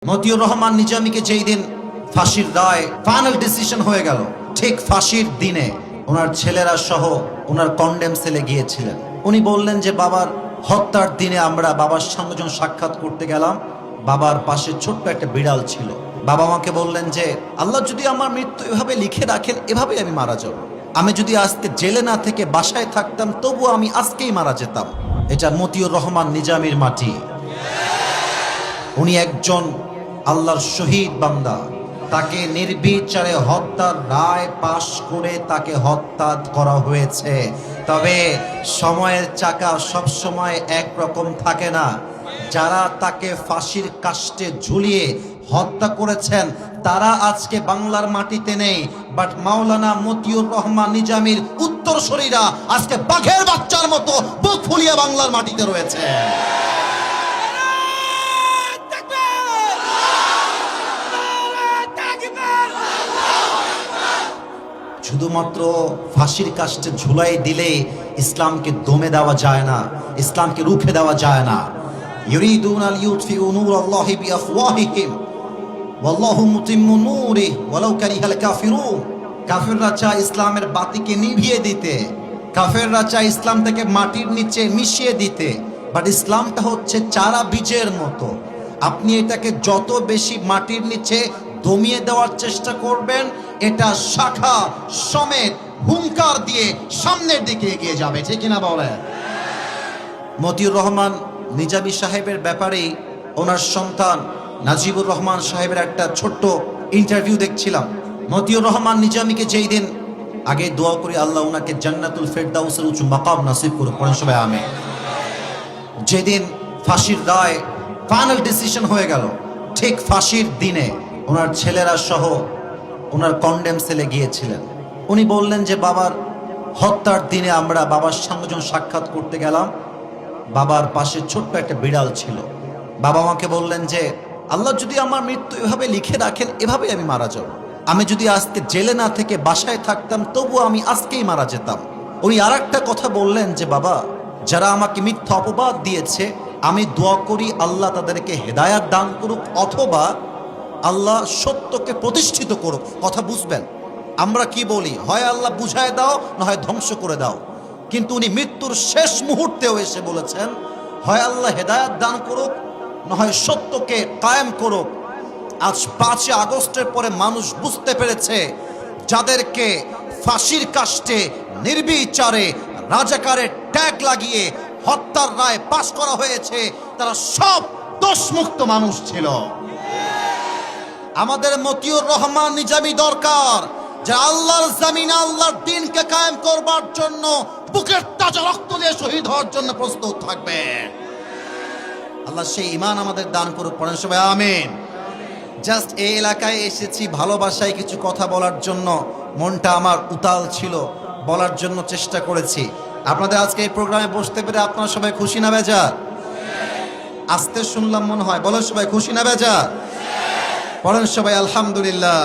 মতিউর রহমান নিজামীকে যেই দিন ফাঁসির রায় ফাইনাল ডিসিশন হয়ে গেল, ঠিক ফাঁসির দিনে ওনার ছেলেরা সহ ওনার কন্ডেম সেলে গিয়েছিলেন। উনি বললেন যে বাবার হত্যার দিনে আমরা বাবার সঙ্গে যখন সাক্ষাৎ করতে গেলাম, বাবার পাশে ছোট্ট একটা বিড়াল ছিল। বাবা আমাকে বললেন যে আল্লাহ যদি আমার মৃত্যু এভাবে লিখে রাখেন, এভাবেই আমি মারা যাব। আমি যদি আজকে জেলে না থেকে বাসায় থাকতাম, তবু আমি আজকেই মারা যেতাম। এটা মতিউর রহমান নিজামীর মাটি। উনি একজন আল্লাহর শহীদ বান্দা। তাকে নির্বিচারে হত্যার রায় পাশ করে তাকে হত্যা করা হয়েছে। তবে সময়ের চাকা সব সময় একরকম থাকে না। যারা তাকে ফাঁসির কাস্টে ঝুলিয়ে হত্যা করেছেন তারা আজকে বাংলার মাটিতে নেই, বাট মাওলানা মতিউর রহমান নিজামীর উত্তরসূরিরা আজকে বাঘের বাচ্চার মতো বুক ফুলিয়ে বাংলার মাটিতে রয়েছে। শুধুমাত্র ফাঁসির কাস্টে ঝুলাই দিলে ইসলামকে দমে দেওয়া যায় না, ইসলামকে রুখে দেওয়া যায় না। ইউরিদুনা লিইউতফিউ নূরাল্লাহি বিআফওয়াহিহিম ওয়াল্লাহু মুতিম্মু নূরিহি ওয়ালাউ কারিহাল কাফিরুন। কাফেররা চায় ইসলামের বাতিকে নিভিয়ে দিতে, কাফেররা চায় ইসলাম থেকে মাটির নিচে মিশিয়ে দিতে, বাট ইসলামটা হচ্ছে চারা বীজের মতো। আপনি এটাকে যত বেশি মাটির নিচে দমিয়ে দেওয়ার চেষ্টা করবেন, এটা শাখা সমেত হুঙ্কার দিয়ে সামনের দিকে এগিয়ে যাবে, ঠিক কিনা বলেন? মতিউর রহমান নিজামী সাহেবের ব্যাপারেই ওনার সন্তান নাজিবুর রহমান সাহেবের একটা ছোট্ট ইন্টারভিউ দেখছিলাম। মতিউর রহমান নিজামীকে যেই দিন, আগে দোয়া করি আল্লাহ ওনাকে জান্নাতুল ফেরদাউসের উঁচু মাকাম নসিব করুন, পড়েন সবাই আমিন। যেদিন ফাঁসির রায় ফাইনাল ডিসিশন হয়ে গেল, ঠিক ফাঁসির দিনে ওনার ছেলেরা সহ ওনার কন্ডেম সেলে গিয়েছিলেন। উনি বললেন যে বাবার হত্যার দিনে আমরা বাবার সঙ্গে যখন সাক্ষাৎ করতে গেলাম, বাবার পাশে ছোট্ট একটা বিড়াল ছিল। বাবা আমাকে বললেন যে আল্লাহ যদি আমার মৃত্যু এভাবে লিখে রাখেন, এভাবেই আমি মারা যাব। আমি যদি আজকে জেলে না থেকে বাসায় থাকতাম, তবু আমি আজকেই মারা যেতাম। উনি আর একটা কথা বললেন যে বাবা, যারা আমাকে মিথ্যা অপবাদ দিয়েছে, আমি দোয়া করি আল্লাহ তাদেরকে হেদায়াত দান করুক, অথবা আল্লাহ সত্যকে প্রতিষ্ঠিত করুক। কথা বুঝবেন? আমরা কি বলি, হয় আল্লাহ বুঝায় দাও, না হয় ধ্বংস করে দাও। কিন্তু উনি মৃত্যুর শেষ মুহূর্তেও এসে বলেছেন, হয় আল্লাহ হেদায়াত দান করুক, না হয় সত্যকে কায়েম করুক। আজ 5 আগস্টের পরে মানুষ বুঝতে পেরেছে, যাদেরকে ফাঁসির কাস্টে নির্বিচারে রাজাকারের ট্যাগ লাগিয়ে হত্যার রায় পাশ করা হয়েছে, তারা সব দোষমুক্ত মানুষ ছিল। আমাদের মতিউর রহমান নিজামী দরকার, যে আল্লাহর জমিনে আল্লাহর দ্বীনকে কায়েম করবার জন্য বুকের তাজা রক্ত দিয়ে শহীদ হওয়ার জন্য প্রস্তুত থাকবে। আল্লাহ সেই ঈমান আমাদের দান করুক, পড়েন সবাই আমিন। জাস্ট এই এলাকায় এসেছি ভালোবাসায় কিছু কথা বলার জন্য, মনটা আমার উতাল ছিল, বলার জন্য চেষ্টা করেছি। আপনাদের আজকে এই প্রোগ্রামে বসতে পেরে আপনারা সবাই খুশি না বেজার? আস্তে শুনলাম মনে হয়, বলেন সবাই খুশি না বেজার? পড়েন সবাই আলহামদুলিল্লাহ।